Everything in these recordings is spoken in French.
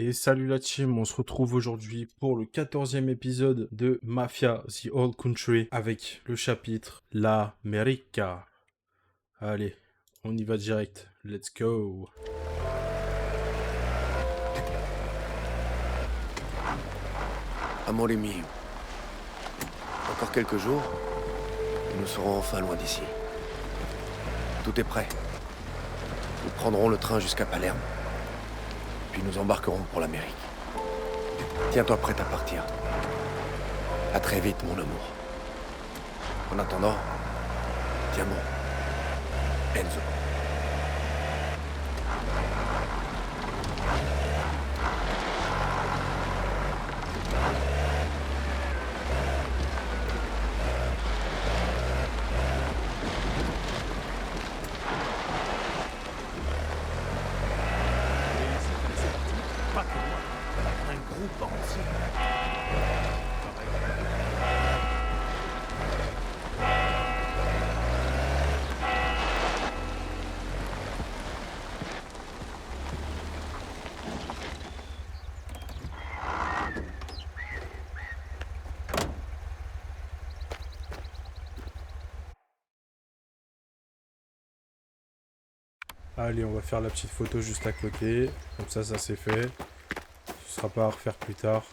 Et salut la team, on se retrouve aujourd'hui pour le 14e épisode de Mafia The Old Country avec le chapitre L'América. Allez, on y va direct, let's go. Amore mio, encore quelques jours, et nous serons enfin loin d'ici. Tout est prêt. Nous prendrons le train jusqu'à Palerme, puis nous embarquerons pour l'Amérique. Tiens-toi prête à partir. À très vite, mon amour. En attendant, tiens bon, Enzo. Pas que moi, un groupe entier. Allez, on va faire la petite photo juste à côté, comme ça c'est fait. Ce sera pas à refaire plus tard.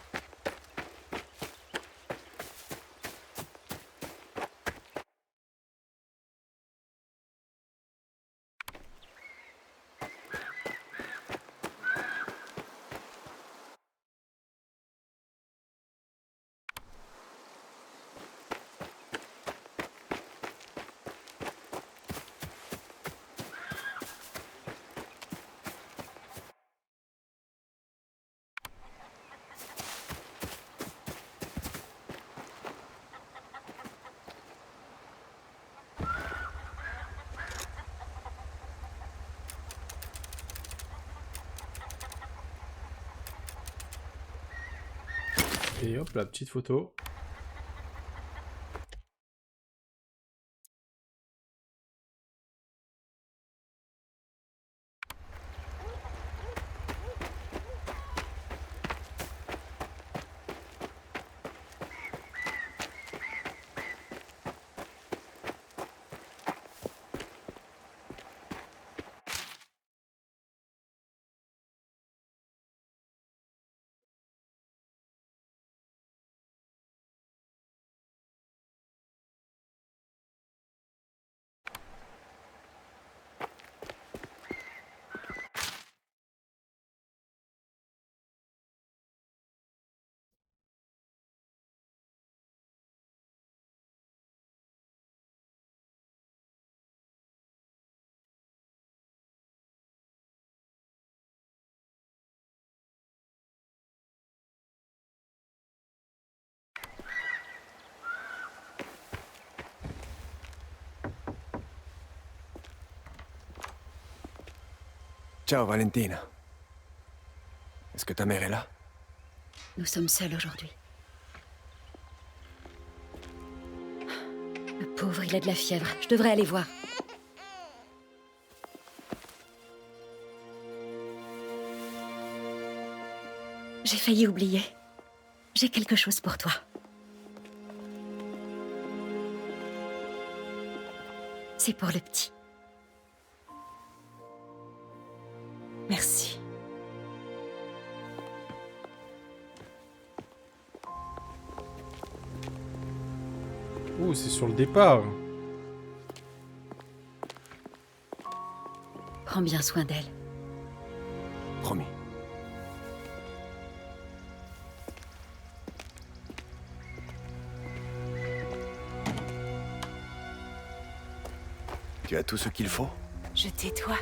Et hop, la petite photo. Ciao, Valentina. Est-ce que ta mère est là? Nous sommes seuls aujourd'hui. Le pauvre, il a de la fièvre. Je devrais aller voir. J'ai failli oublier. J'ai quelque chose pour toi. C'est pour le petit. Merci. Ouh, c'est sur le départ. Prends bien soin d'elle. Promis. Tu as tout ce qu'il faut? Je tais-toi.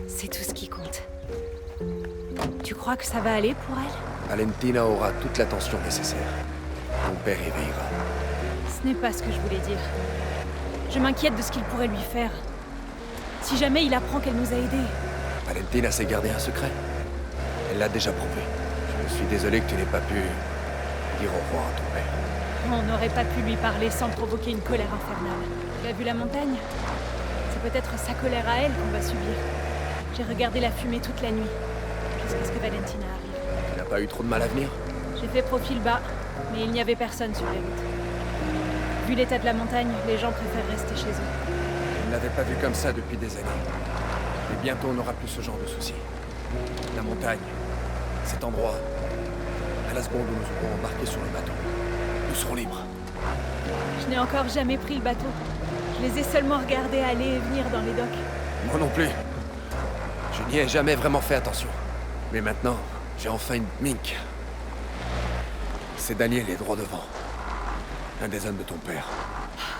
C'est tout ce qui compte. Tu crois que ça va aller pour elle? Valentina aura toute l'attention nécessaire. Mon père y veillera. Ce n'est pas ce que je voulais dire. Je m'inquiète de ce qu'il pourrait lui faire. Si jamais il apprend qu'elle nous a aidés. Valentina sait garder un secret. Elle l'a déjà prouvé. Je suis désolé que tu n'aies pas pu dire au revoir à ton père. On n'aurait pas pu lui parler sans provoquer une colère infernale. Tu as vu la montagne? C'est peut-être sa colère à elle qu'on va subir. J'ai regardé la fumée toute la nuit, jusqu'à ce que Valentina arrive. T'as pas eu trop de mal à venir? J'ai fait profil bas, mais il n'y avait personne sur les routes. Vu l'état de la montagne, les gens préfèrent rester chez eux. Je ne l'avais pas vu comme ça depuis des années. Mais bientôt, on n'aura plus ce genre de soucis. La montagne, cet endroit, à la seconde où nous aurons embarqué sur le bateau, nous serons libres. Je n'ai encore jamais pris le bateau. Je les ai seulement regardés aller et venir dans les docks. Moi non plus. Je n'y ai jamais vraiment fait attention. Mais maintenant, j'ai enfin une mink. C'est Daniel est droit devant. Un des hommes de ton père.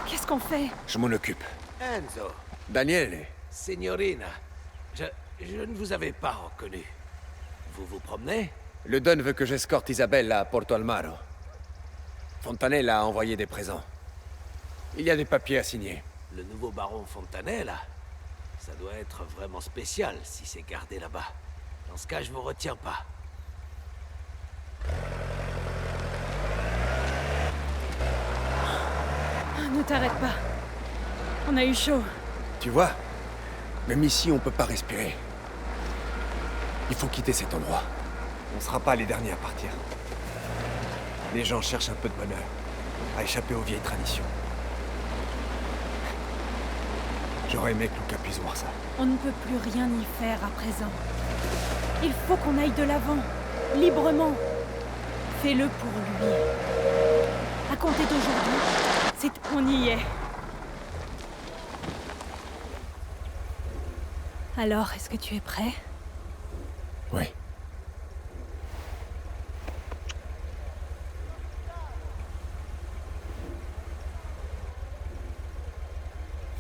Qu'est-ce qu'on fait? Je m'en occupe. Enzo, Daniel est... signorina, je ne vous avais pas reconnu. Vous vous promenez? Le Don veut que j'escorte Isabelle à Porto Almaro. Fontanella a envoyé des présents. Il y a des papiers à signer. Le nouveau baron Fontanella? Ça doit être vraiment spécial si c'est gardé là-bas. Dans ce cas, je vous retiens pas. Ne t'arrête pas. On a eu chaud. Tu vois? Même ici, on peut pas respirer. Il faut quitter cet endroit. On sera pas les derniers à partir. Les gens cherchent un peu de bonheur, à échapper aux vieilles traditions. J'aurais aimé que Luca puisse voir ça. On ne peut plus rien y faire à présent. Il faut qu'on aille de l'avant, librement. Fais-le pour lui. À compter d'aujourd'hui, on y est. Alors, est-ce que tu es prêt? Oui.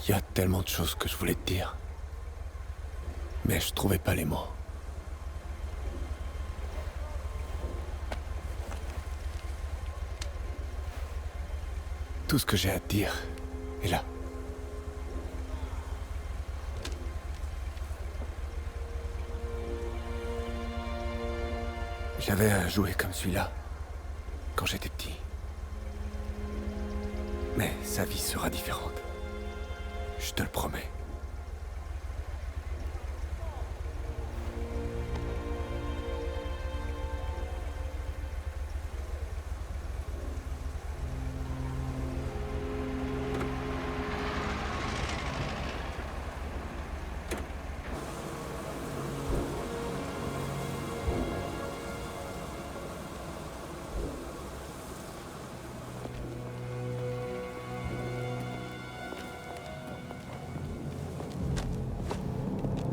Il y a tellement de choses que je voulais te dire. Mais je trouvais pas les mots. Tout ce que j'ai à te dire est là. J'avais un jouet comme celui-là quand j'étais petit. Mais sa vie sera différente. Je te le promets.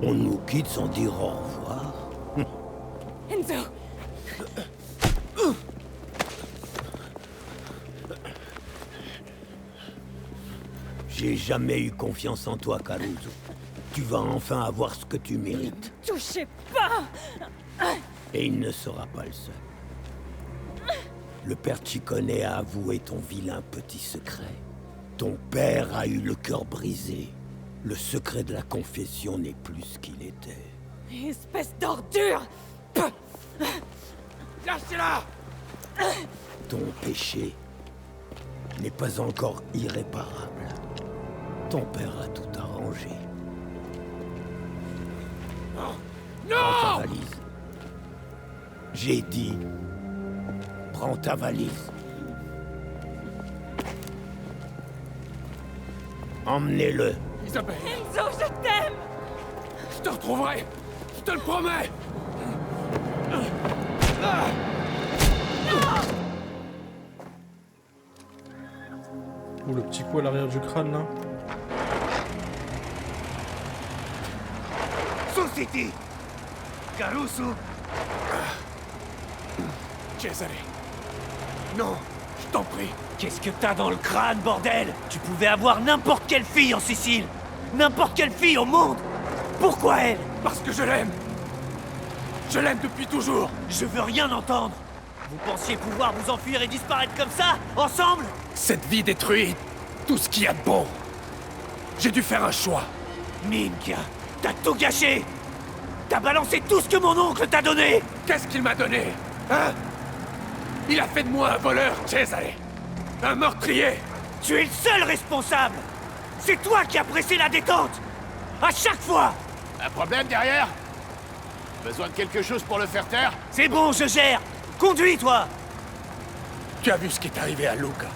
On nous quitte sans dire au revoir. Enzo! J'ai jamais eu confiance en toi, Caruso. Tu vas enfin avoir ce que tu mérites. Touchez pas! Et il ne sera pas le seul. Le père Ciccone a avoué ton vilain petit secret. Ton père a eu le cœur brisé. Le secret de la confession n'est plus ce qu'il était. Espèce d'ordure! Lâchez-la! Ton péché n'est pas encore irréparable. Ton père a tout arrangé. Prends ta valise. J'ai dit... Prends ta valise. Emmenez-le. Isabelle, Enzo, je t'aime! je te retrouverai! Je te le promets! Ou le petit coup à l'arrière du crâne, là. Susciti! Caruso! Cesare! Non, je t'en prie! Qu'est-ce que t'as dans le crâne, bordel? Tu pouvais avoir n'importe quelle fille en Sicile! N'importe quelle fille au monde! Pourquoi elle? Parce que je l'aime! Je l'aime depuis toujours! Je veux rien entendre! Vous pensiez pouvoir vous enfuir et disparaître comme ça, ensemble? Cette vie détruit tout ce qu'il y a de bon! J'ai dû faire un choix! Minchia, t'as tout gâché! T'as balancé tout ce que mon oncle t'a donné! Qu'est-ce qu'il m'a donné? Hein? Il a fait de moi un voleur, Cesare! Un meurtrier! Tu es le seul responsable! C'est toi qui as pressé la détente! À chaque fois! Un problème derrière? Besoin de quelque chose pour le faire taire? C'est bon, je gère. Conduis, toi. Tu as vu ce qui est arrivé à Luca?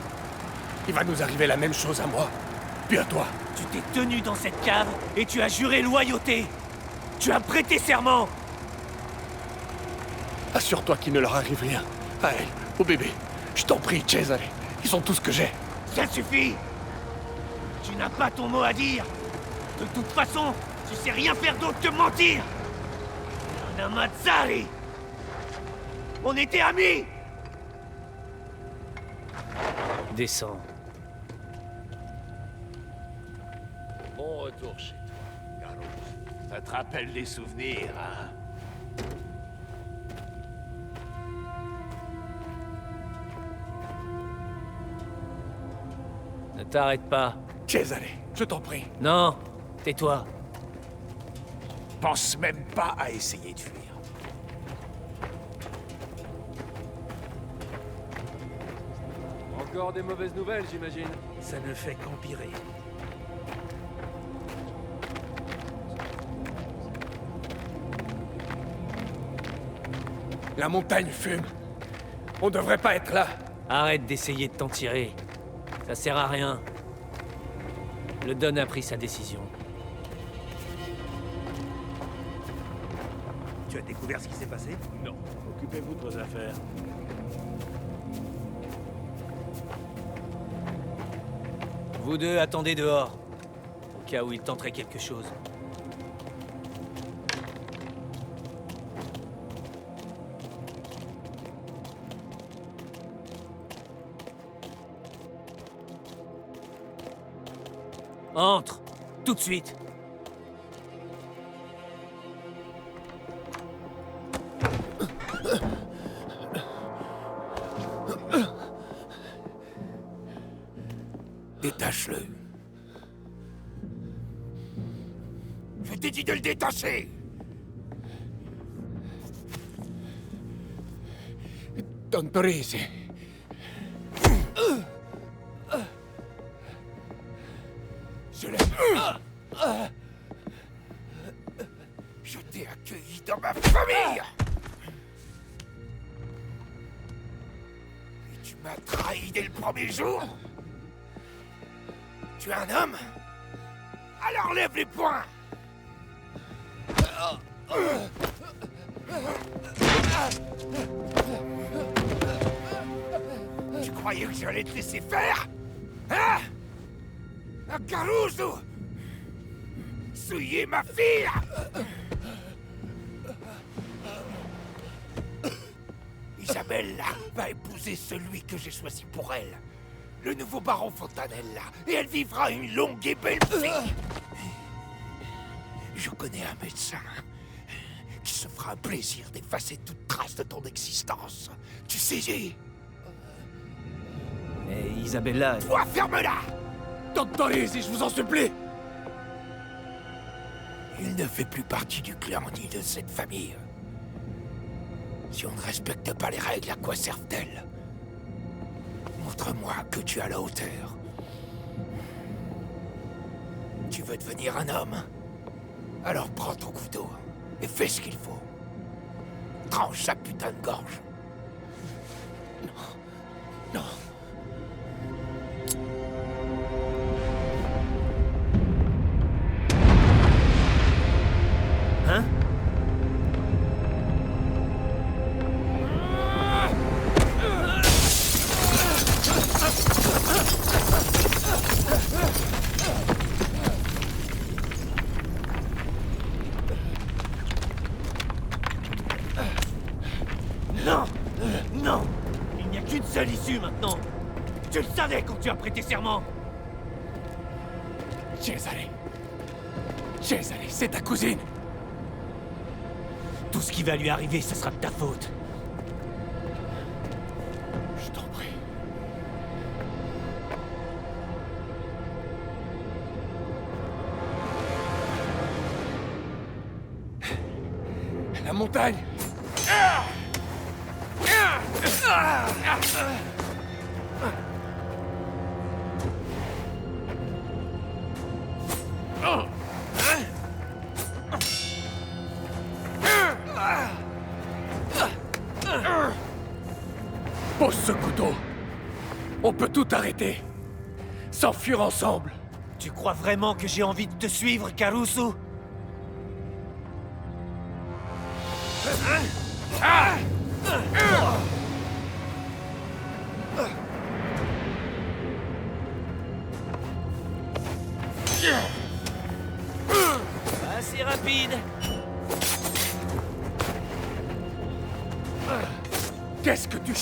Il va nous arriver la même chose à moi, puis à toi. Tu t'es tenu dans cette cave et tu as juré loyauté. Tu as prêté serment. Assure-toi qu'il ne leur arrive rien. À elle, au bébé. Je t'en prie, Cesare. Ils sont tout ce que j'ai. Ça suffit. Tu n'as pas ton mot à dire. De toute façon, tu sais rien faire d'autre que mentir. Namazzari. On était amis. Descends. Bon retour chez toi, Carlos. Ça te rappelle des souvenirs, hein? Ne t'arrête pas. Cesare, je t'en prie. Non, tais-toi. Pense même pas à essayer de fuir. Encore des mauvaises nouvelles, j'imagine. Ça ne fait qu'empirer. La montagne fume. On devrait pas être là. Arrête d'essayer de t'en tirer. Ça sert à rien. Le Don a pris sa décision. Tu as découvert ce qui s'est passé? Non. Occupez-vous de vos affaires. Vous deux, attendez dehors. Au cas où il tenterait quelque chose. Entre! Tout de suite! Détache-le. Je t'ai dit de le détacher. Don Torrese. Je l'ai... Je t'ai accueilli dans ma famille. Et tu m'as trahi dès le premier jour. Tu es un homme? Alors lève les poings! Tu croyais que j'allais te laisser faire? Hein? Un Caruso! Souiller ma fille! Isabella va épouser celui que j'ai choisi pour elle. Le nouveau baron Fontanella, et elle vivra une longue et belle vie. Je connais un médecin qui se fera un plaisir d'effacer toute trace de ton existence. Tu sais? Mais Isabella... Toi, ferme-la! Don Torrese, je vous en supplie! Il ne fait plus partie du clan ni de cette famille. Si on ne respecte pas les règles, à quoi servent-elles? Montre-moi que tu as la hauteur. Tu veux devenir un homme? Alors prends ton couteau et fais ce qu'il faut. Tranche sa putain de gorge. Non. Non. Hein? Non! Non! Il n'y a qu'une seule issue maintenant! Tu le savais quand tu as prêté serment! Cesare, c'est ta cousine! Tout ce qui va lui arriver, ce sera de ta faute. Je t'en prie. La montagne! Pose ce couteau. On peut tout arrêter. S'enfuir ensemble. Tu crois vraiment que j'ai envie de te suivre, Caruso? Assez rapide. Qu'est-ce que tu...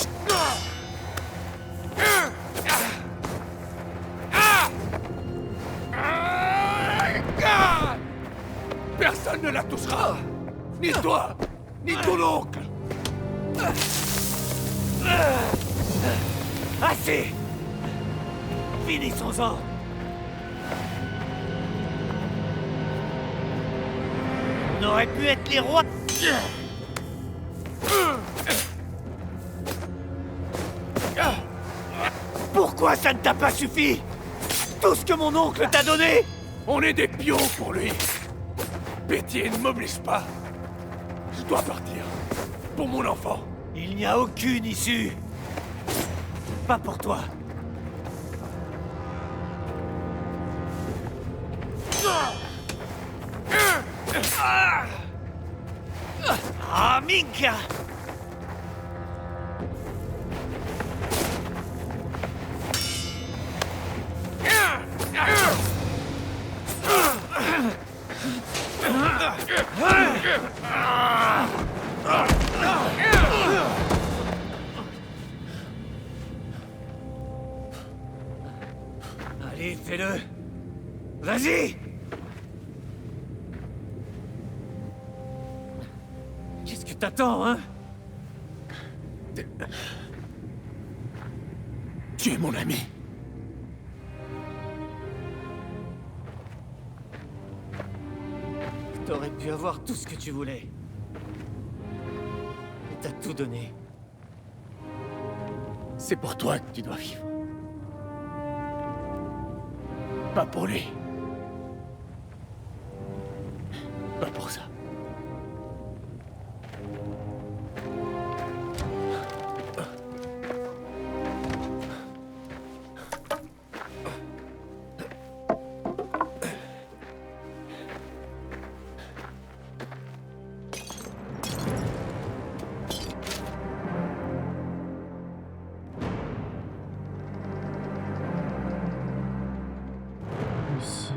Personne ne la touchera. Ni toi, ni ton oncle. Assez! Finissons-en! On aurait pu être les rois! Pourquoi ça ne t'a pas suffi? Tout ce que mon oncle t'a donné? On est des pions pour lui. Pitié, ne m'oblige pas. Je dois partir. Pour mon enfant. Il n'y a aucune issue. Pas pour toi. Ah, Minka! Allez, fais-le! Vas-y! Qu'est-ce que t'attends, hein? Tu es mon ami. T'aurais pu avoir tout ce que tu voulais. Et t'as tout donné. C'est pour toi que tu dois vivre. Pas pour lui. Pas pour ça. Ici,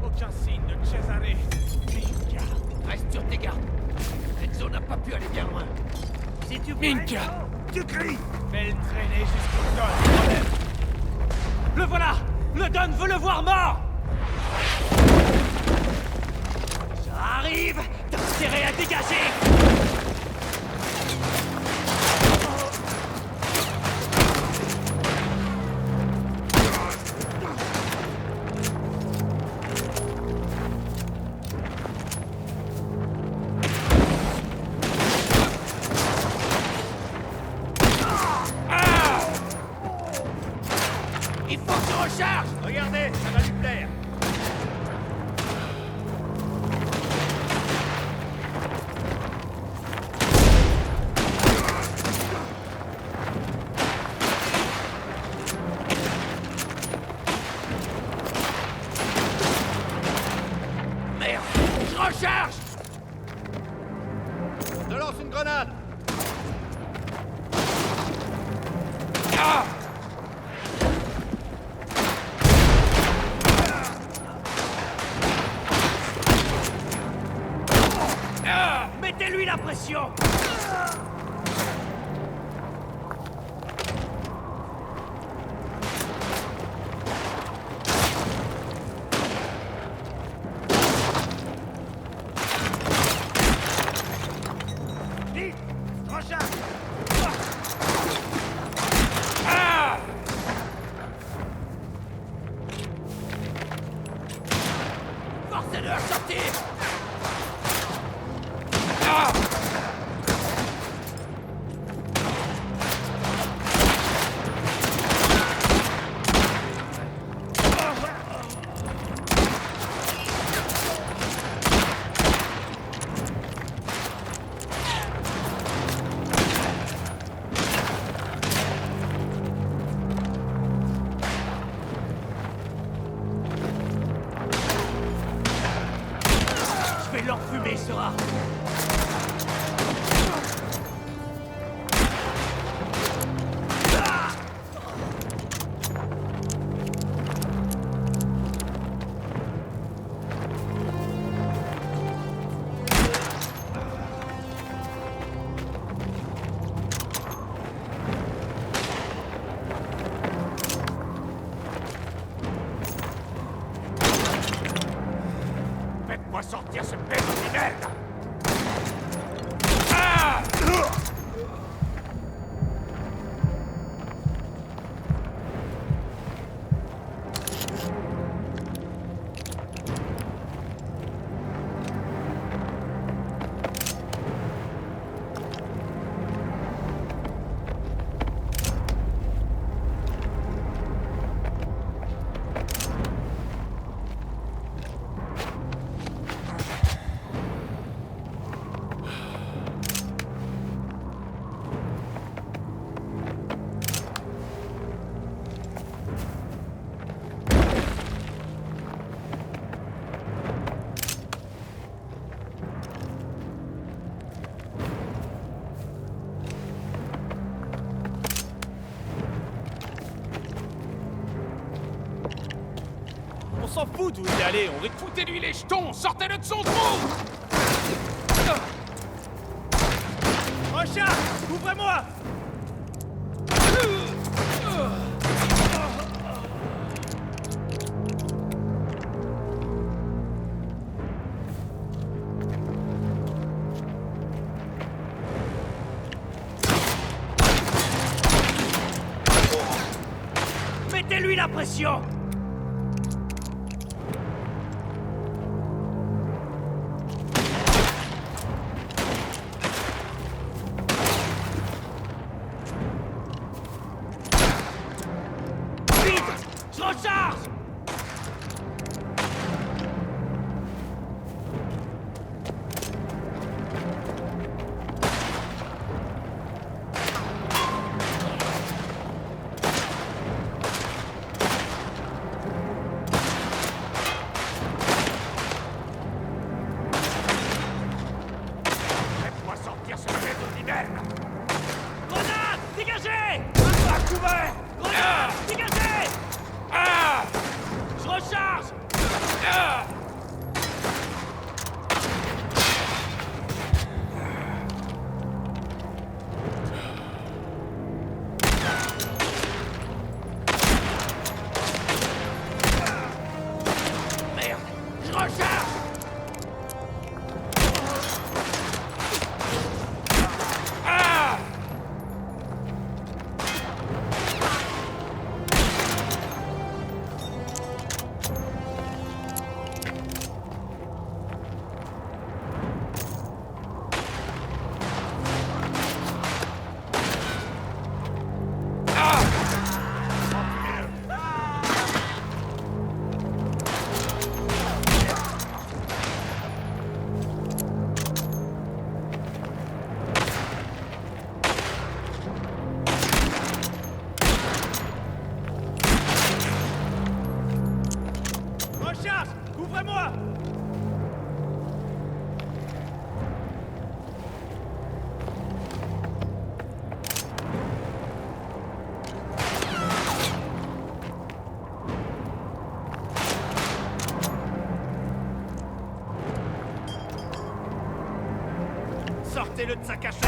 Aucun signe de Cesare. Minka, reste sur tes gardes. Enzo n'a pas pu aller bien loin. Si tu Minka! Tu cries. Fais le traîner jusqu'au Don. Le voilà! Le Don veut le voir mort! J'arrive! T'as intérêt à dégager! Il faut que je recharge! Regardez, ça va lui plaire. Merde, je recharge! Je lance une grenade. Mettez-lui la pression! sera. Faites-moi sortir ce bête de merde. On s'en fout d'où il est allé, on foutez-lui les jetons, sortez-le de son trou. Rochard, ouvrez-moi. Mettez-lui la pression. Je recharge! Faites-moi sortir ce bête de merde. Grenade! Dégagez! À couvert. Grenade! Dégagez! Je recharge! Merde, je recharge. Recharge! Ouvrez-moi! Sortez-le de sa cachette.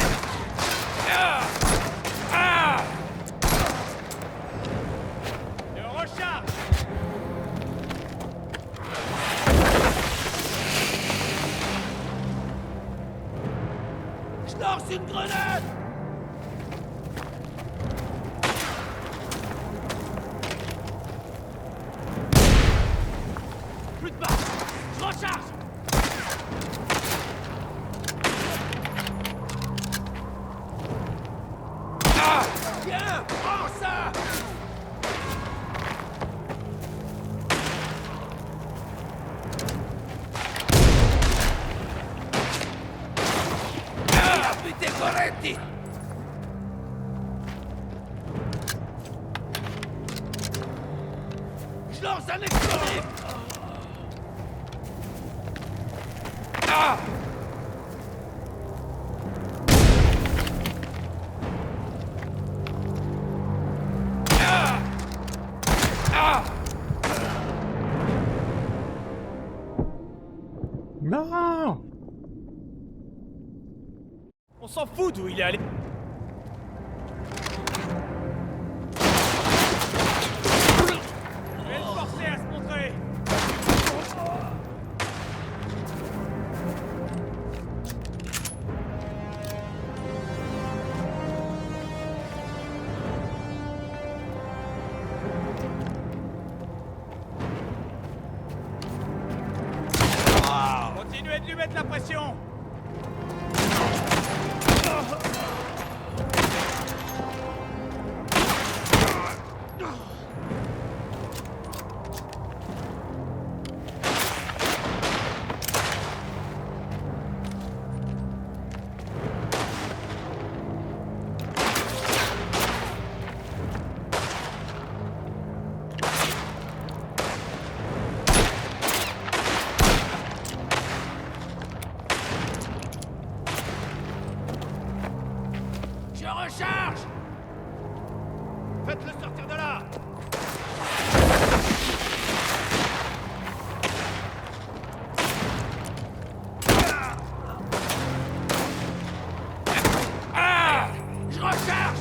Et on recharge! Je lance une grenade! Plus de balles! Je recharge! Viens! Prends ça! Buté Coretti. Je lance un explosif! On s'en fout d'où il est allé. Je vais le forcer à se montrer. Continuez de lui mettre la pression. Je recharge. Faites-le sortir de là. Je recharge.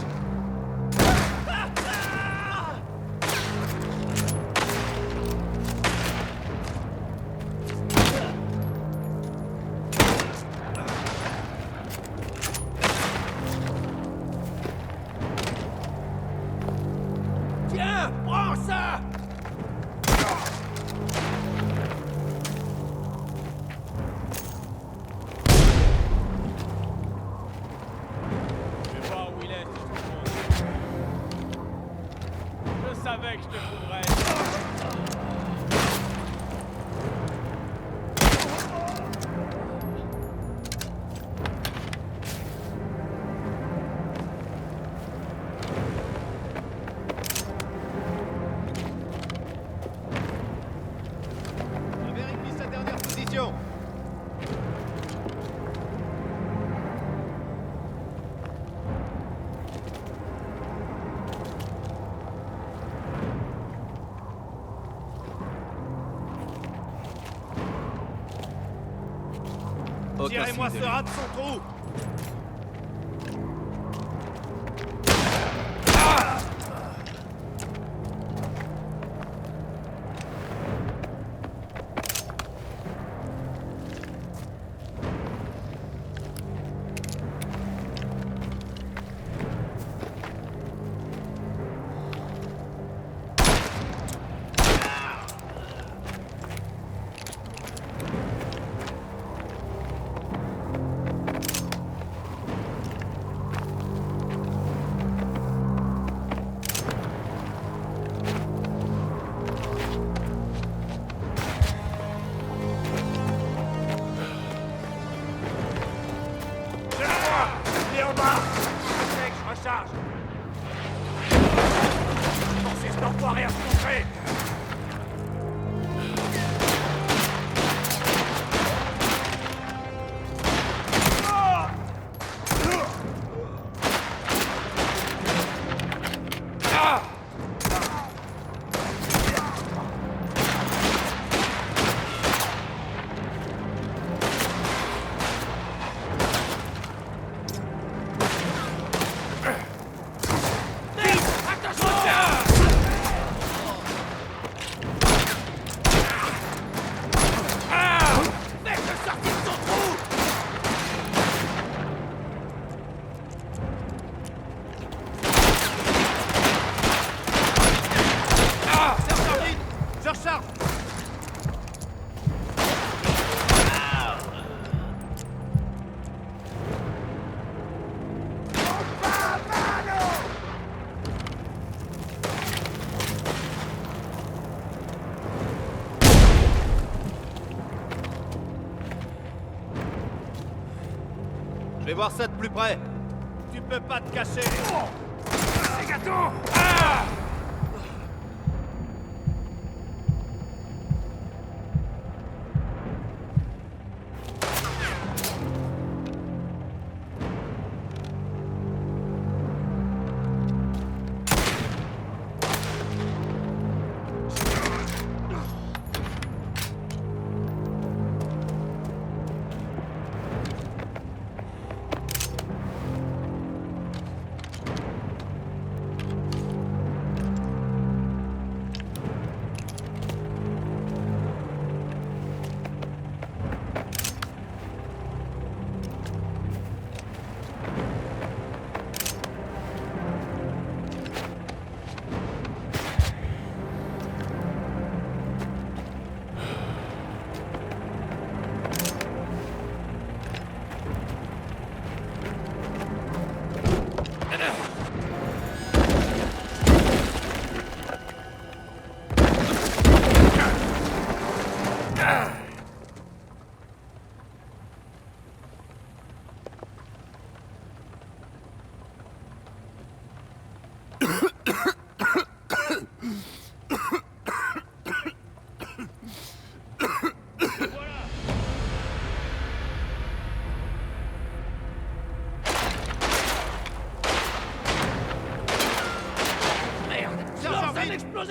Tiens, prends ça. Je vais voir où il est, si je te trouve. Je savais que je te trouverais. Vérifie sa dernière position. Tirez-moi ce rat de son trou. Recharge. Forcez cet enfoiré à se montrer. Je recharge. Je vais voir ça de plus près. Tu peux pas te cacher. C'est gâteau.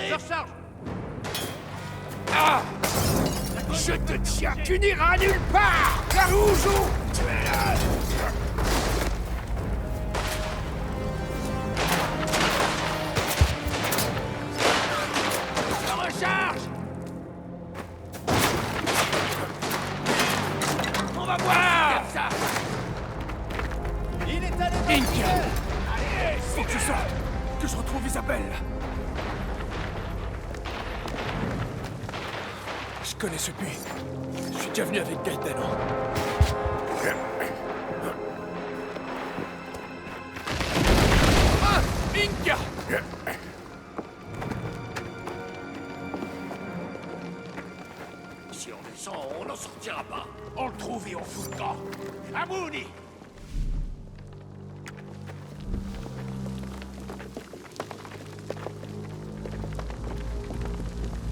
Je recharge. Je te tiens, tu n'iras nulle part! Carougeau! Tuez-le! Je recharge. On va voir ça. Il est allé. Inca! Allez, faut que je sorte! Que je retrouve Isabelle! Je connais ce puits. Je suis déjà venu avec Gaetano. Ah! Inca! Si on descend, on n'en sortira pas. On le trouve et on fout le camp. Amouni!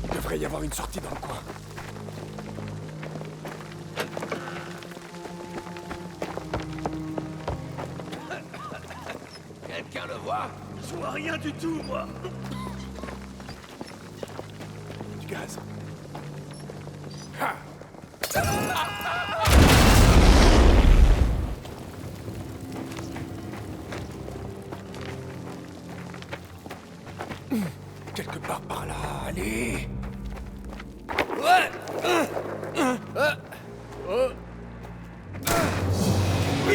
Il devrait y avoir une sortie dans le coin. Quelqu'un le voit? Je vois rien du tout, moi. Du gaz. Quelque part par là, allez!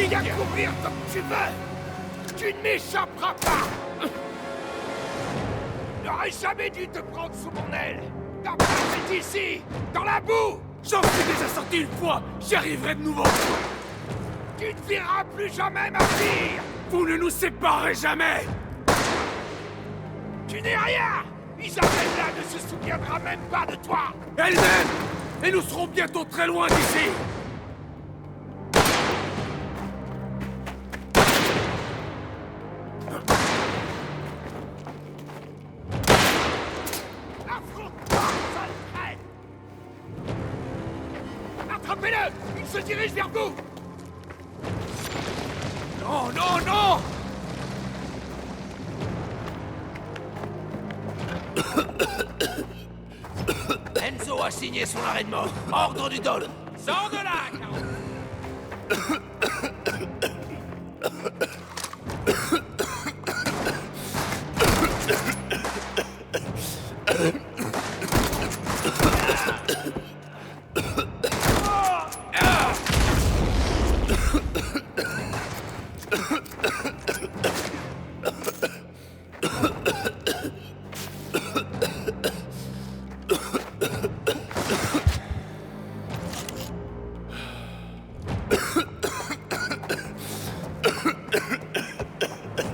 Viens courir comme tu veux. Tu ne m'échapperas pas. J'aurais jamais dû te prendre sous mon aile. Ta place est ici, dans la boue. J'en suis déjà sorti une fois! J'y arriverai de nouveau! Tu ne verras plus jamais ma fille. Vous ne nous séparerez jamais! Tu n'es rien. Isabella ne se souviendra même pas de toi. Elle-même! Et nous serons bientôt très loin d'ici! Affronte-toi, sale traître. Attrapez-le. Il se dirige vers vous. Non, non, non! Enzo a signé son arrêt de mort. Ordre du Dol. Sors de là, Caro.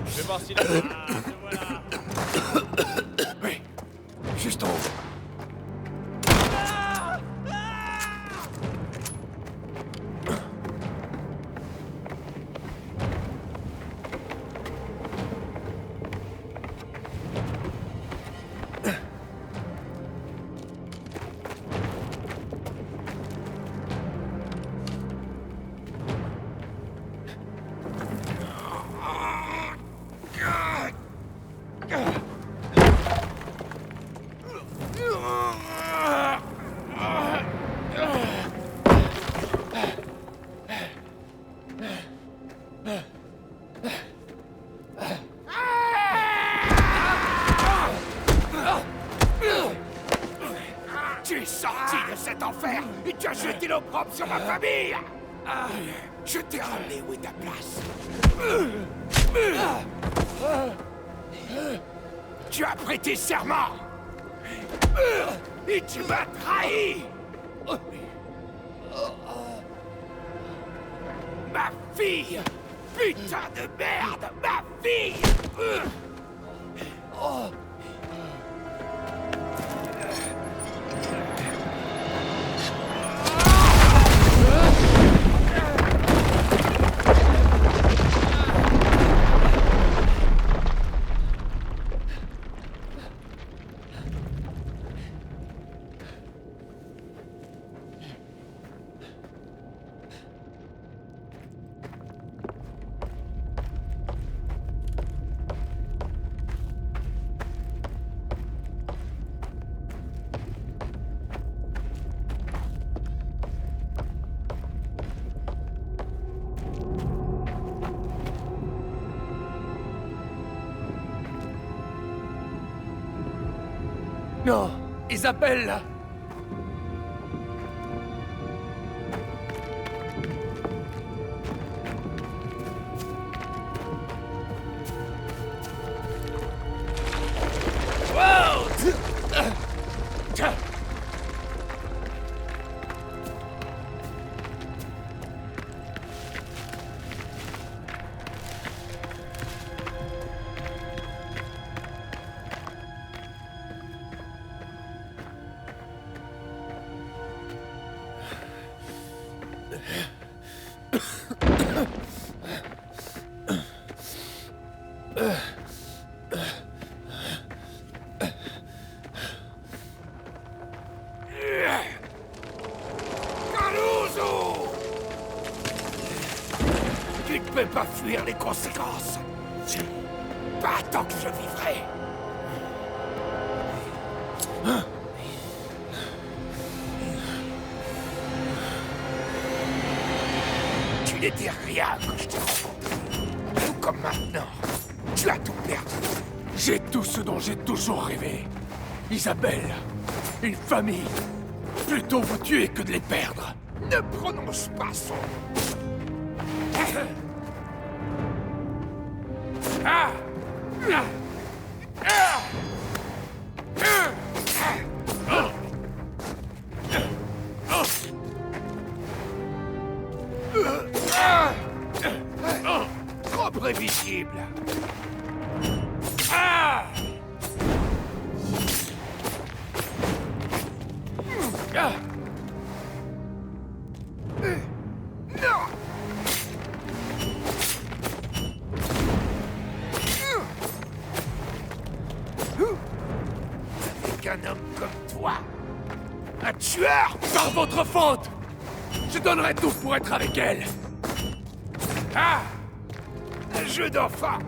Je vais voir s'il est là. Te voilà. Oui, juste en haut. Tu es sorti de cet enfer et tu as jeté l'opprobre sur ma famille. Je t'ai ramené où est ta place. Tu as prêté serment et tu m'as trahi. Ma fille! Putain de merde! Ma fille! Non, Isabelle. Tu ne peux pas fuir les conséquences. Pas tant que je vivrai. Tu n'étais rien quand je t'ai rencontré. Tout comme maintenant. Tu as tout perdu. J'ai tout ce dont j'ai toujours rêvé. Isabelle, une famille. Plutôt vous tuer que de les perdre. Ne prononce pas son Ah! Ah! Ah! Trop prévisible. Ah! Ah! Non! Avec un homme comme toi, un tueur, par votre faute, je donnerais tout pour être avec elle. Ah! Un jeu d'enfant.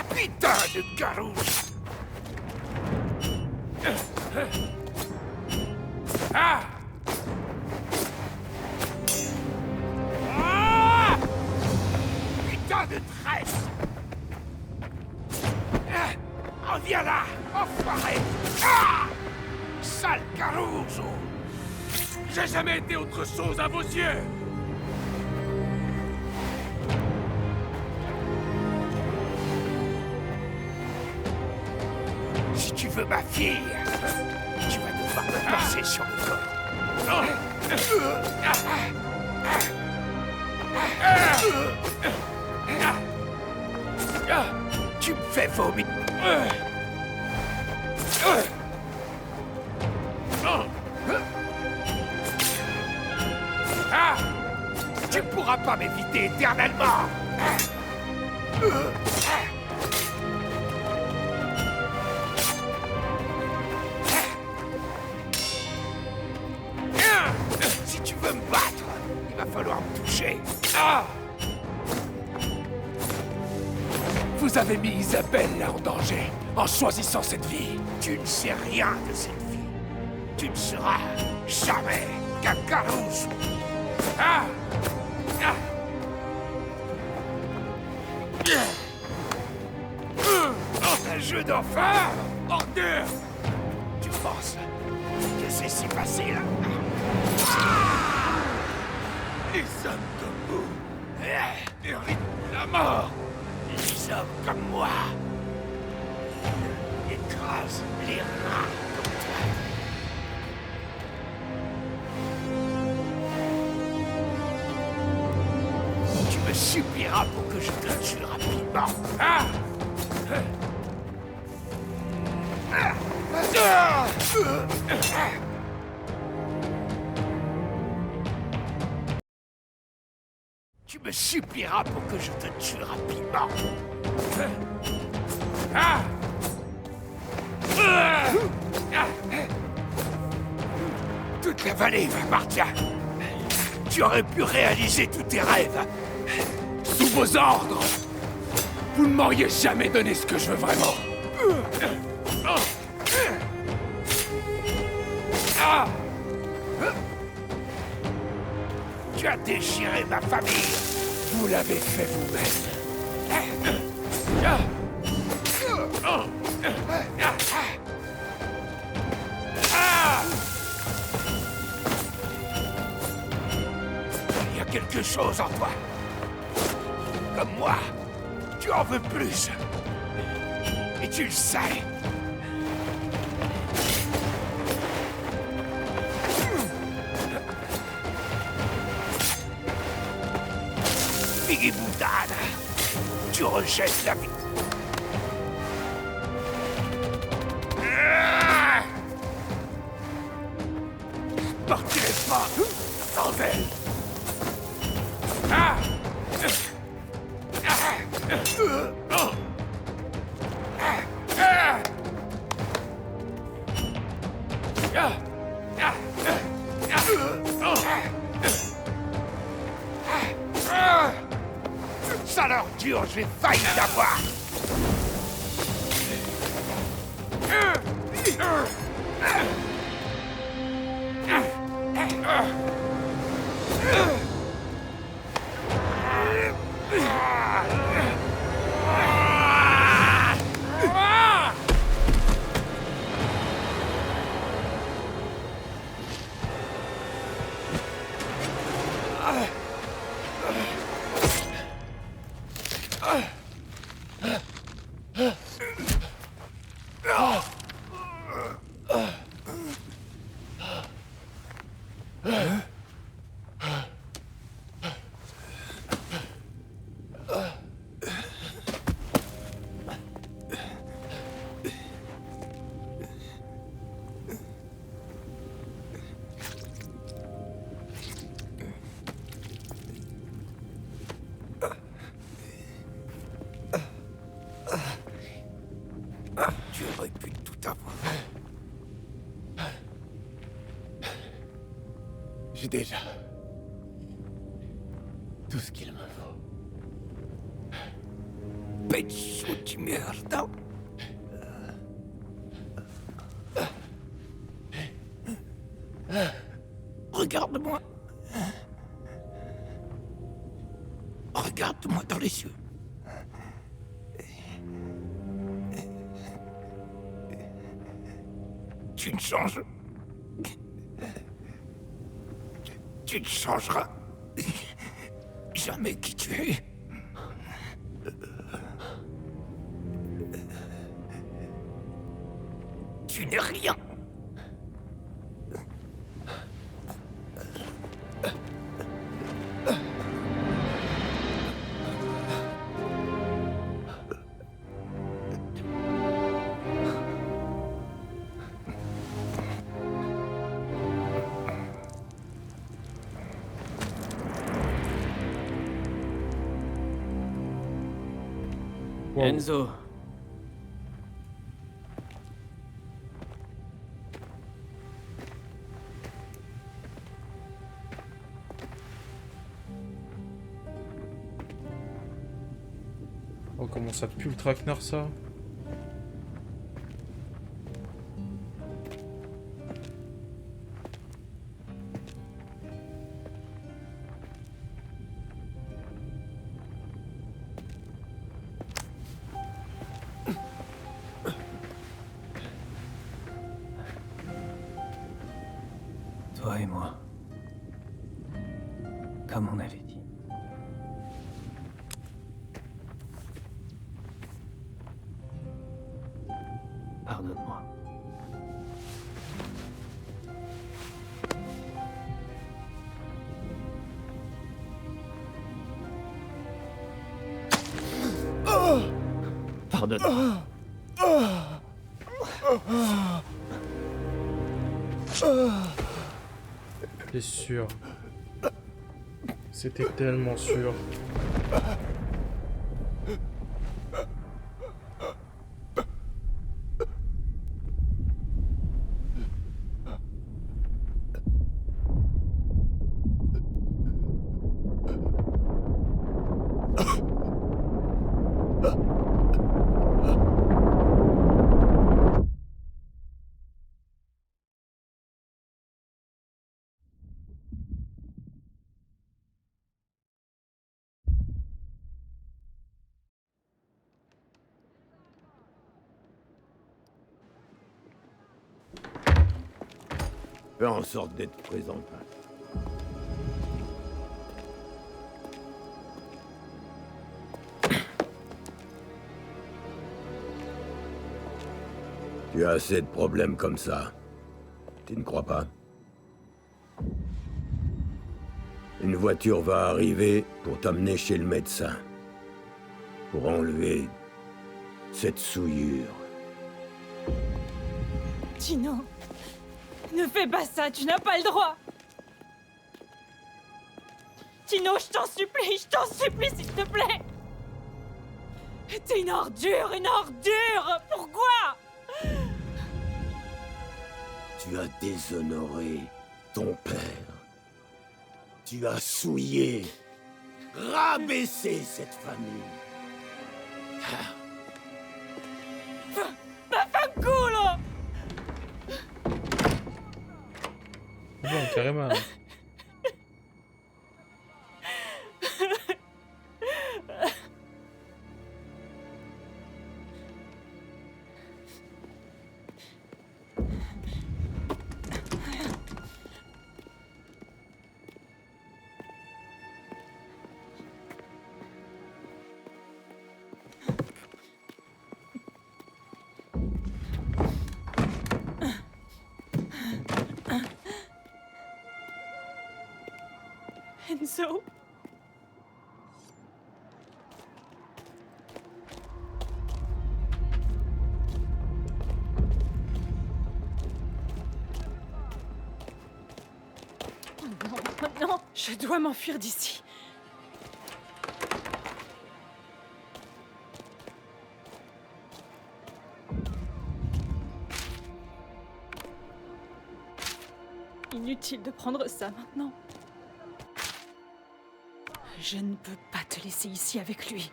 Putain de carouche. Ah! Ah! Putain de tresse. Oh, viens là, enfoiré. Ah! Sale carouche. J'ai jamais été autre chose à vos yeux. Si tu veux ma fille, tu vas devoir me passer sur le corps. Tu me fais vomir. Tu ne pourras pas m'éviter éternellement. Si tu veux me battre, il va falloir me toucher. Vous avez mis Isabelle là en danger en choisissant cette vie. Tu ne sais rien de cette vie. Tu ne seras jamais qu'un Caruso. Un jeu d'enfant, ordure. Tu penses que c'est si facile? Les hommes comme vous méritent la mort. Les hommes comme moi écrasent les rats comme toi. Tu me supplieras pour que je te tue rapidement. Tu me supplieras pour que je te tue rapidement. Toute la vallée m'appartient. Tu aurais pu réaliser tous tes rêves. Sous vos ordres. Vous ne m'auriez jamais donné ce que je veux vraiment. Tu as déchiré ma famille. Vous l'avez fait vous-même. quelque chose en toi. Comme moi, tu en veux plus. Et tu le sais. Biggie Boudane, tu rejettes la vie. Partirai pas sans elle. Ça leur dure, j'ai failli l'avoir. Tu aurais pu tout avoir. J'ai déjà tout ce qu'il me faut. Pezzo di merda. Regarde-moi. Regarde-moi dans les yeux. Tu ne changes. Tu ne changeras jamais qui tu es. Tu n'es rien. Wow. Enzo. Oh, comment ça pue le traquenard, ça? Toi et moi. Comme on avait dit. Pardonne-moi. Pardonne-moi. T'es sûr? C'était tellement sûr. Fais en sorte d'être présent. Tu as assez de problèmes comme ça. Tu ne crois pas? Une voiture va arriver pour t'amener chez le médecin. Pour enlever cette souillure. Tino, ne fais pas ça, tu n'as pas le droit. Tino, je t'en supplie, s'il te plaît. T'es une ordure, Pourquoi? Tu as déshonoré ton père. Tu as souillé, rabaissé cette famille. Vaffanculo! Bon, carrément. Enzo? Non, je dois m'enfuir d'ici. Inutile de prendre ça maintenant. Je ne peux pas te laisser ici avec lui.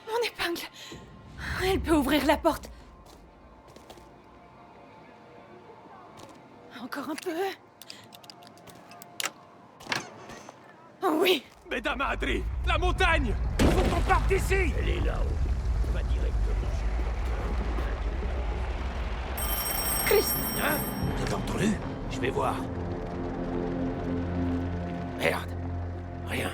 Mon épingle! Elle peut ouvrir la porte. Encore un peu. Oh oui! Mesdames Adri, la montagne! Il faut qu'on parte d'ici! Elle est là-haut. Va directement chez Christ! Hein? T'as entendu? Je vais voir. Merde. Rien.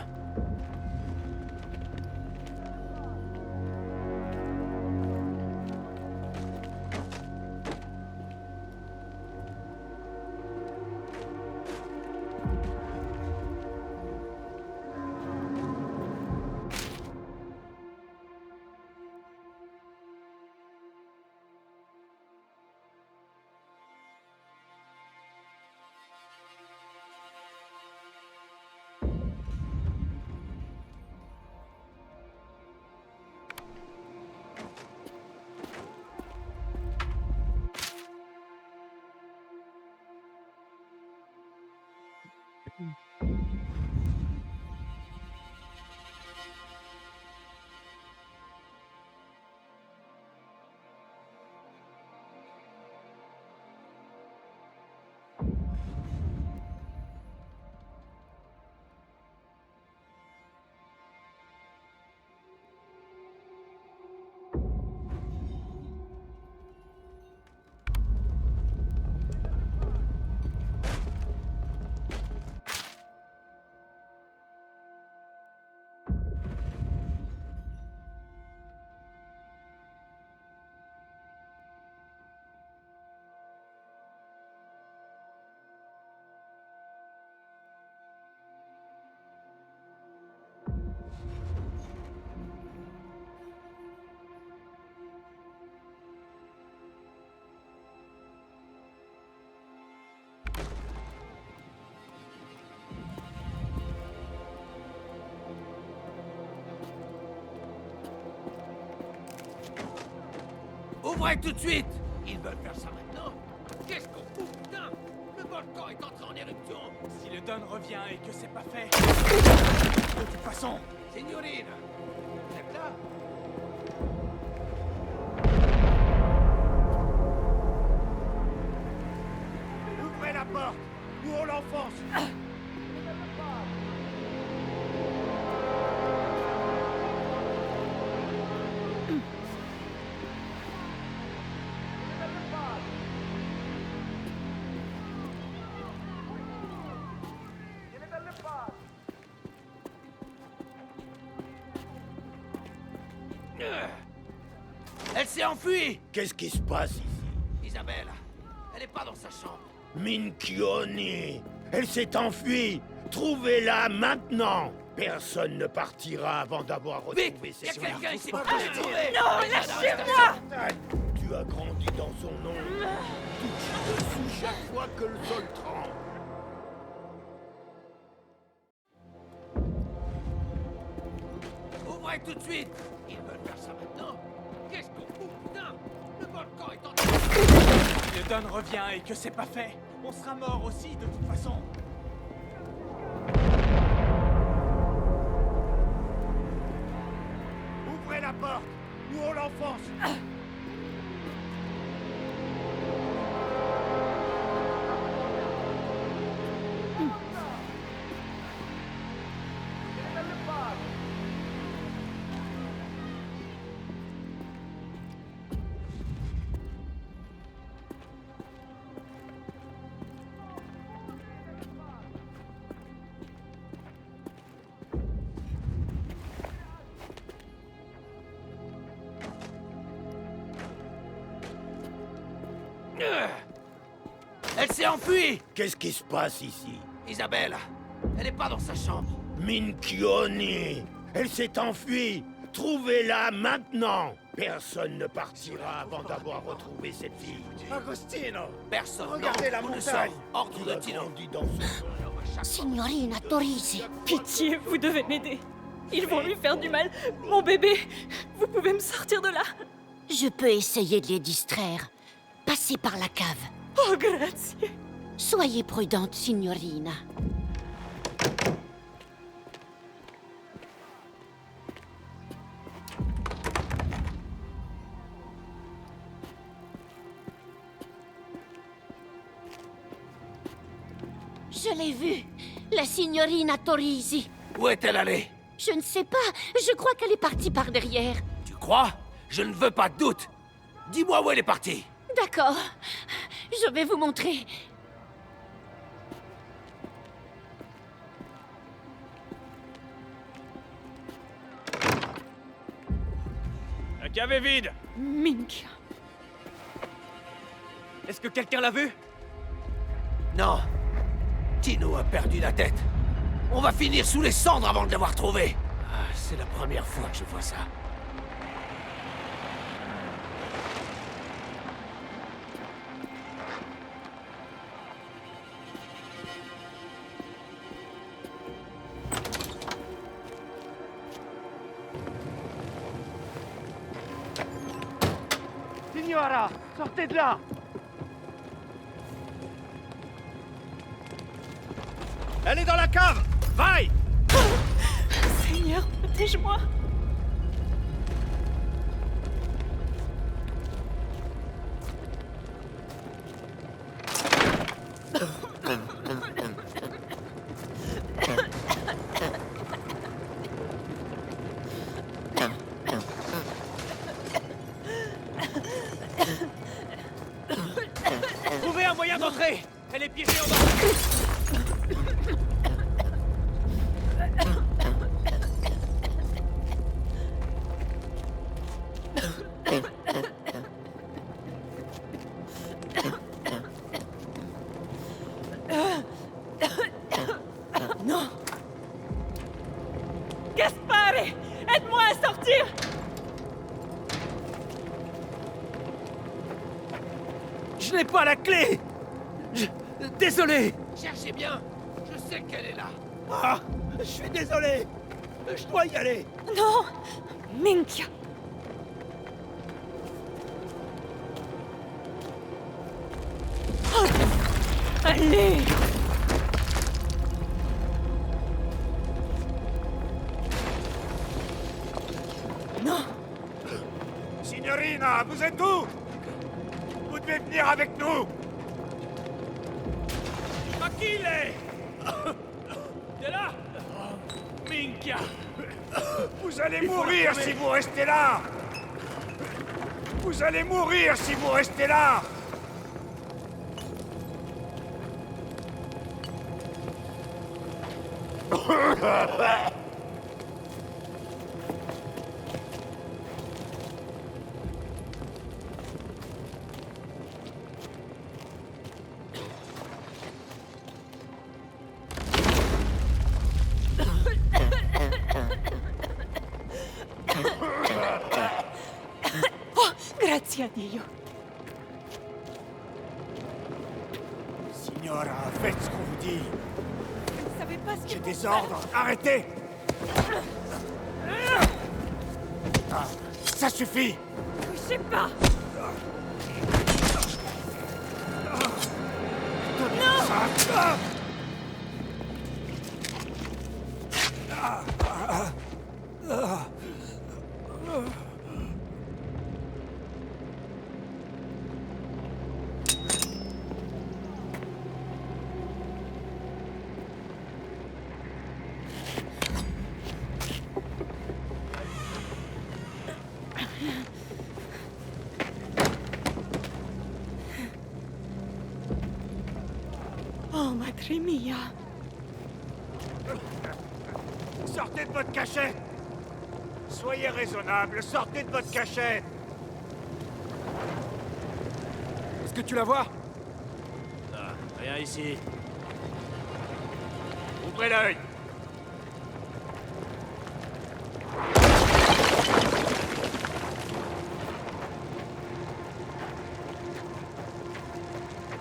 Ouvrez tout de suite! Ils veulent faire ça maintenant? Qu'est-ce qu'on fout, putain? Le volcan est entré en éruption! Si le Don revient et que c'est pas fait... De toute façon... Signorine! Vous êtes là? Ouvrez la porte! Ou on l'enfonce! Elle s'est enfuie! Qu'est-ce qui se passe ici? Isabelle, elle est pas dans sa chambre. Minchioni! Elle s'est enfuie! Trouvez-la maintenant! Personne ne partira avant d'avoir Vite! retrouvé Y'a ses quelqu'un filles. ici pour te trouver! Non, lâchez-moi! Tu as grandi dans son nom. Tu tires dessus chaque fois que le sol tremble. Ouvrez tout de suite! Ils veulent faire ça maintenant? Qu'est-ce qu'on fout, putain? Le volcan est en train Le Don revient et que c'est pas fait. On sera mort aussi, de toute façon. Ouvrez la porte, ou on l'enfonce. Elle s'est enfuie! Qu'est-ce qui se passe ici? Isabelle, elle est pas dans sa chambre. Minchioni! Elle s'est enfuie! Trouvez-la maintenant! Personne ne partira avant d'avoir retrouvé cette fille. Agostino! Personne. Regardez la nous le montagne. sommes. Ordre Tu de as Tino. grandi dans son nom. Signorina Torisi. Pitié, vous devez m'aider. Ils vont lui faire du mal. Mon bébé, vous pouvez me sortir de là. Je peux essayer de les distraire. Passez par la cave. Oh, grazie. Soyez prudente, signorina. Je l'ai vue, la signorina Torisi. Où est-elle allée? Je ne sais pas, je crois qu'elle est partie par derrière. Tu crois? Je ne veux pas de doute. Dis-moi où elle est partie. D'accord, je vais vous montrer. La cave est vide. Minchia. Est-ce que quelqu'un l'a vu? Non. Tino a perdu la tête. On va finir sous les cendres avant de l'avoir trouvé. Ah, c'est la première fois que je vois ça. Signora, sortez de là! Elle est dans la cave! Vaille! Seigneur, protège-moi. Trouvez un moyen d'entrer! Elle est piégée en bas! Non. Gaspare, aide-moi à sortir. Je n'ai pas la clé! Désolé! Cherchez bien. Je sais qu'elle est là. Ah! Je suis désolé! Je dois y aller! Non, Minchia. Oh. Allez. Non. Signorina, vous êtes où? Vous devez venir avec nous! Achille! T'es là? Minchia! Vous allez mourir si vous restez là! Vous allez mourir si vous restez là! Grazie a Dio. Signora, faites ce qu'on vous dit. Vous ne savez pas ce J'ai qu'il des faut ordres. Arrêtez! Ah, ça suffit! faire. Touchez pas. Ça. Oh, madre mia. Sortez de votre cachette! Soyez raisonnable, sortez de votre cachette! Est-ce que tu la vois? Rien ici. Ouvrez l'œil!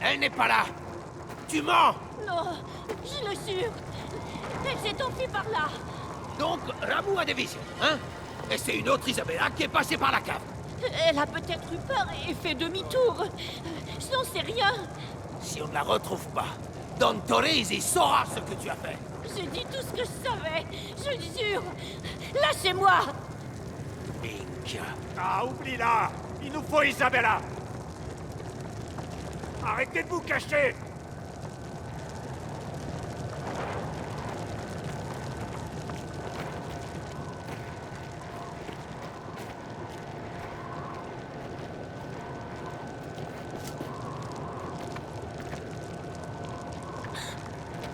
Elle n'est pas là. Tu mens. Non, je le jure. Elle s'est enfuie par là. Donc, Ramuh a des visions, hein? Et c'est une autre Isabella qui est passée par la cave. Elle a peut-être eu peur et fait demi-tour. Je n'en sais rien. Si on ne la retrouve pas, Don Torrisi saura ce que tu as fait. J'ai dit tout ce que je savais. Je le jure. Lâchez-moi. Minchia. Ah, oublie-la! Il nous faut Isabella! Arrêtez de vous cacher!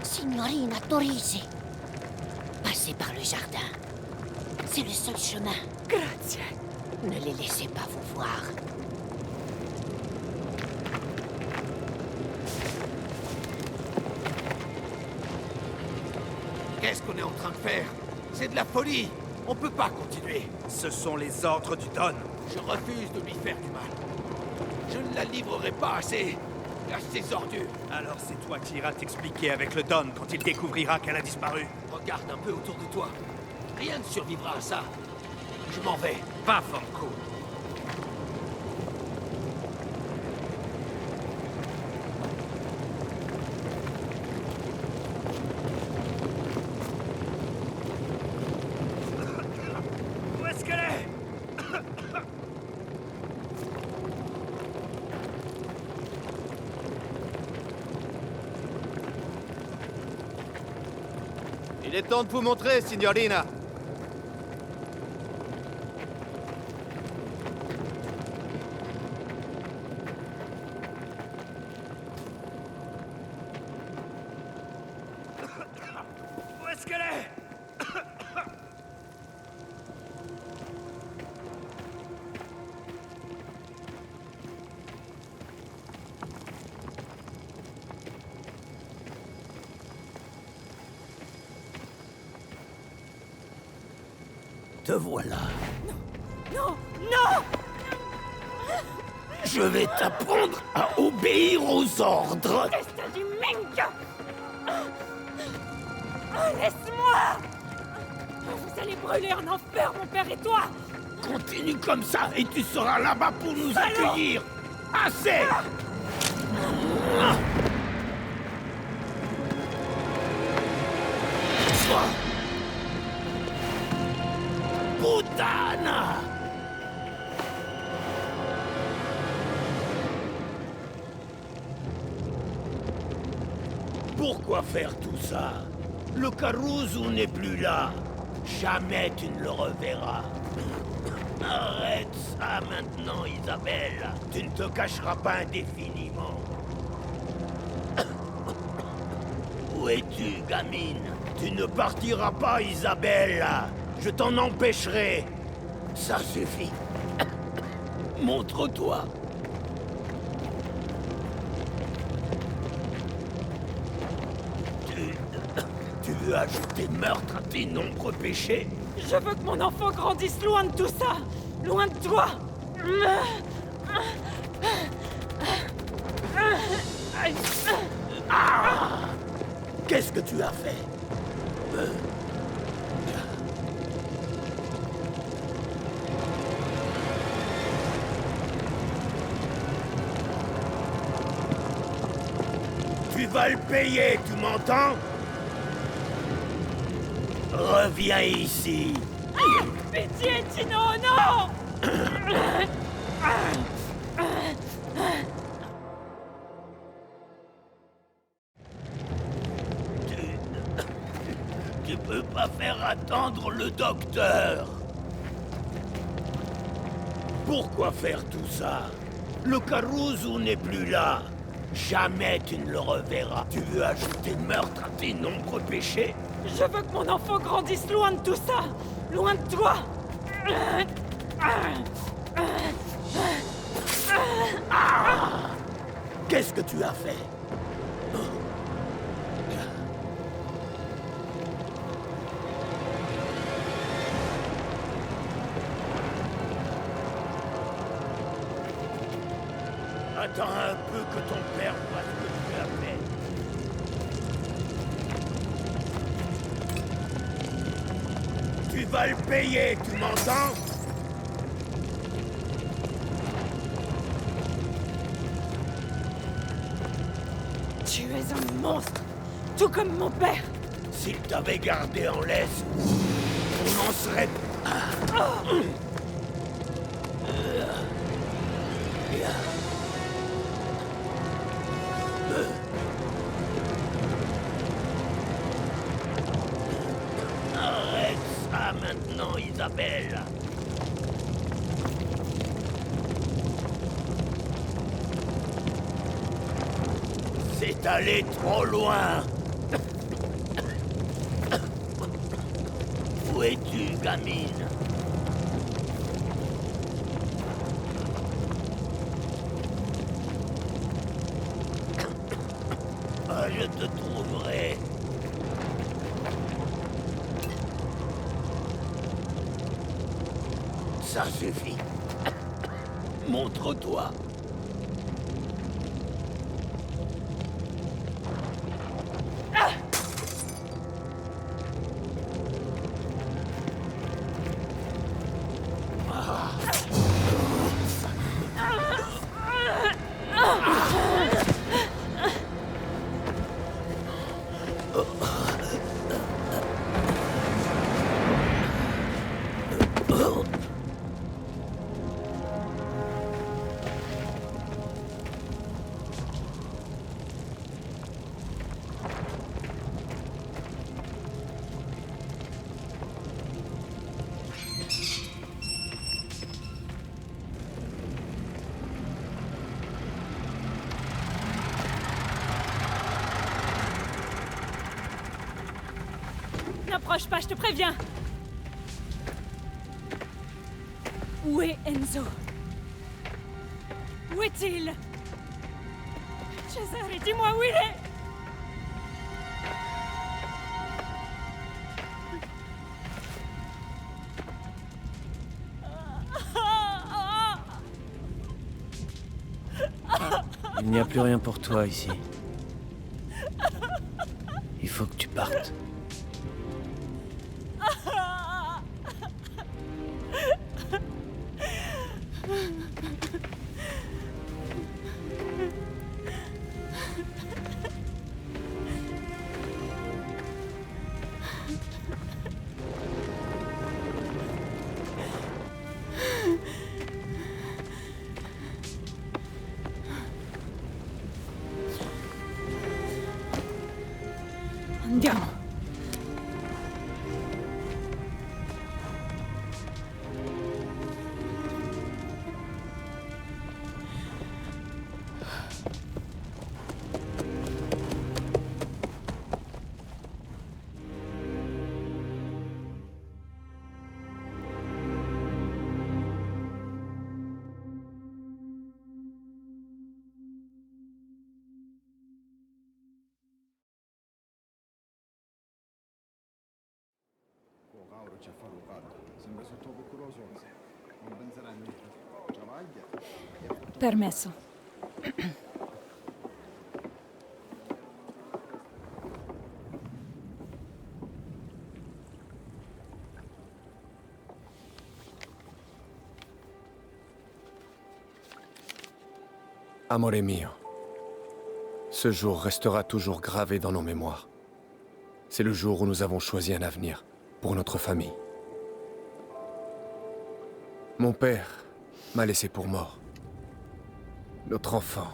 Signorina Torrisi. Passez par le jardin. C'est le seul chemin. Grazie. Ne les laissez pas vous voir. Qu'est-ce qu'on est en train de faire? C'est de la folie. On peut pas continuer. Ce sont les ordres du Don. Je refuse de lui faire du mal. Je ne la livrerai pas à ces ordures. Alors c'est toi qui iras t'expliquer avec le Don quand il découvrira qu'elle a disparu. Regarde un peu autour de toi. Rien ne survivra à ça. Je m'en vais. Va, Franco. Où est-ce qu'elle est? Il est temps de vous montrer, signorina. Où est-ce qu'elle est? Te voilà. Non, non. Je vais t'apprendre à obéir aux ordres. Testa di menga. Laisse-moi. Vous allez brûler en enfer, mon père et toi. Continue comme ça et tu seras là-bas pour nous accueillir. Assez! Puttana! Pourquoi faire tout ça? Le Caruso n'est plus là. Jamais tu ne le reverras. Arrête ça maintenant, Isabelle. Tu ne te cacheras pas indéfiniment. Où es-tu, gamine? Tu ne partiras pas, Isabelle. Je t'en empêcherai. Ça suffit. Montre-toi. Tu veux ajouter meurtre à tes nombreux péchés? Je veux que mon enfant grandisse loin de tout ça. Loin de toi. Qu'est-ce que tu as fait? Tu vas le payer, tu m'entends? Reviens ici. Pitié, Tino, non! Tu peux pas faire attendre le docteur. Pourquoi faire tout ça? Le Caruso n'est plus là. Jamais tu ne le reverras. Tu veux ajouter meurtre à tes nombreux péchés? Je veux que mon enfant grandisse loin de tout ça! Loin de toi! Qu'est-ce que tu as fait? Attends un peu que ton père voit ce que tu as fait. Tu vas le payer, tu m'entends? Tu es un monstre! Tout comme mon père! S'il t'avait gardé en laisse, on en serait... Arrête ça maintenant, Isabelle. C'est allé trop loin. Où es-tu, gamine? Ah, je te trouverai. Ça suffit. Montre-toi. N'approche pas, je te préviens! Où est Enzo? Où est-il? Cesare, dis-moi où il est! Il n'y a plus rien pour toi ici. Il faut que tu partes. Andiamo. Lauro ci ha fatto fatto. Sembra sotto pericoloso. Non penserai a niente. Permesso. Amore mio, ce jour restera toujours gravé dans nos mémoires. C'est le jour où nous avons choisi un avenir pour notre famille. Mon père m'a laissé pour mort. Notre enfant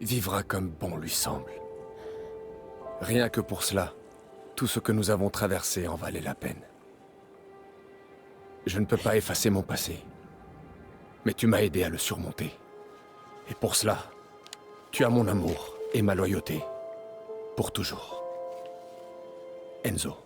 vivra comme bon lui semble. Rien que pour cela, tout ce que nous avons traversé en valait la peine. Je ne peux pas effacer mon passé, mais tu m'as aidé à le surmonter. Et pour cela, tu as mon amour et ma loyauté. Pour toujours. Enzo.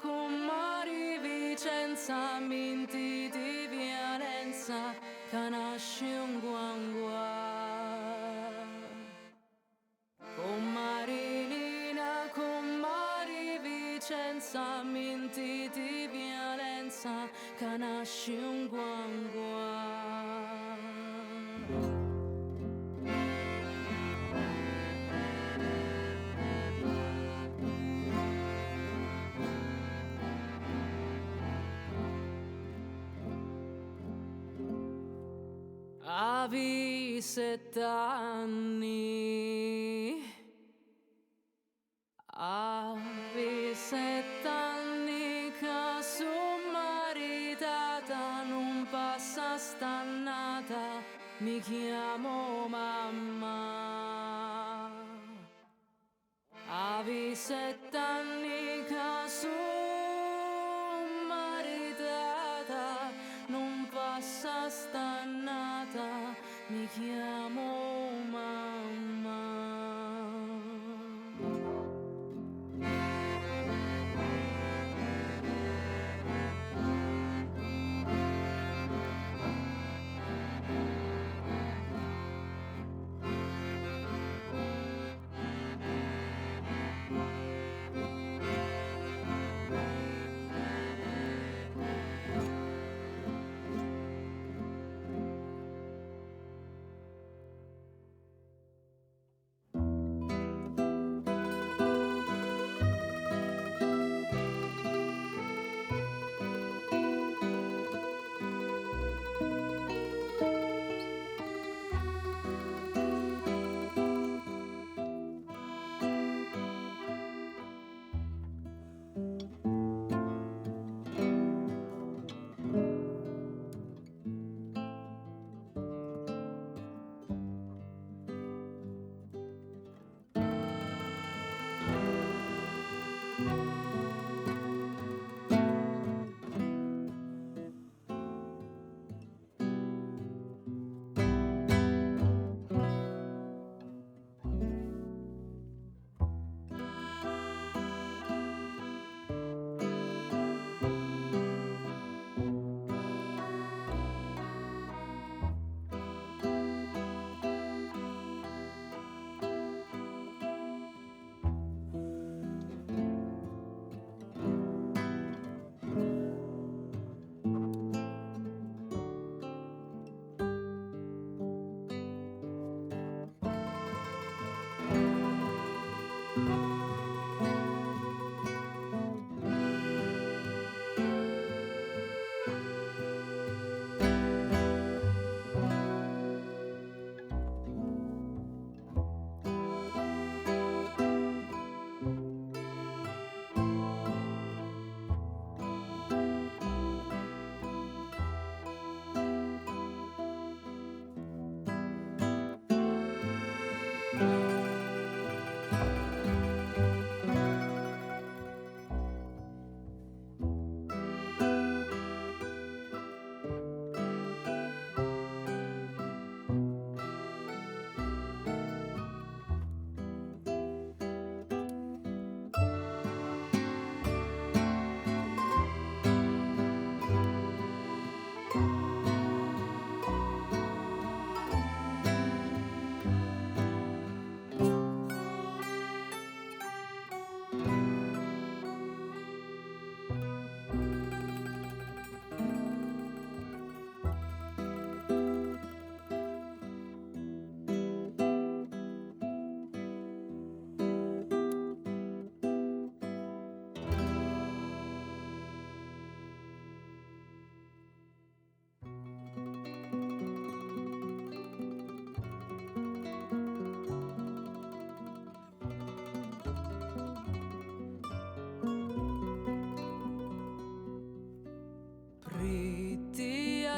Comari Vicenza, minti di violenza, che nasce un guangua. Comari Vicenza, minti di violenza, che nasce un guangua. Avevi 7 anni, avevi 7 anni che sono maritata, non passa stannata, mi chiamo mamma. Avevi 7 anni che sono maritata, non passa stannata, mi chiamo mamma.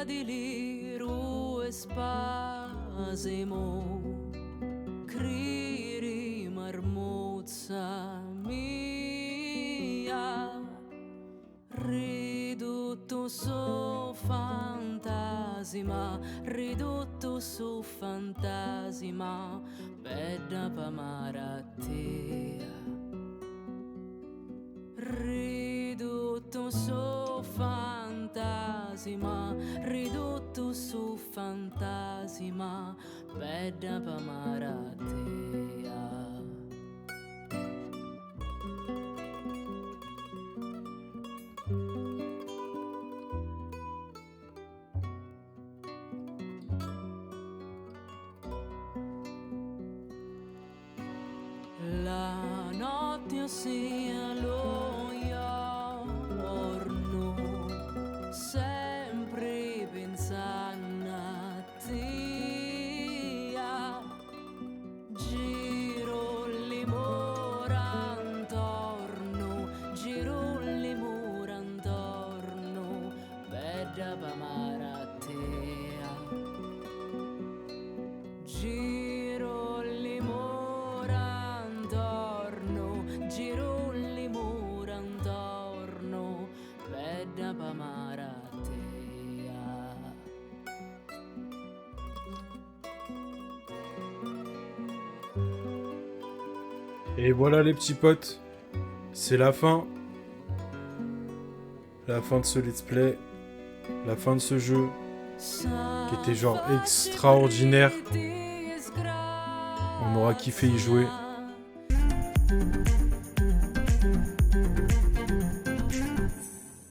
di liru e spasimo, criri marmozza mia, ridotto su fantasima, ridotto su fantasima, bella pamaratea. Ridotto su fantasima, ridotto su fantasima, bella pamaratea. La notte sia lo giorno, sempre pensando a te, giro le mura intorno, bella pamaratea. Giro le mura intorno, bella pamaratea. Et voilà les petits potes, c'est la fin. La fin de ce let's play, la fin de ce jeu, qui était genre extraordinaire. On aura kiffé y jouer.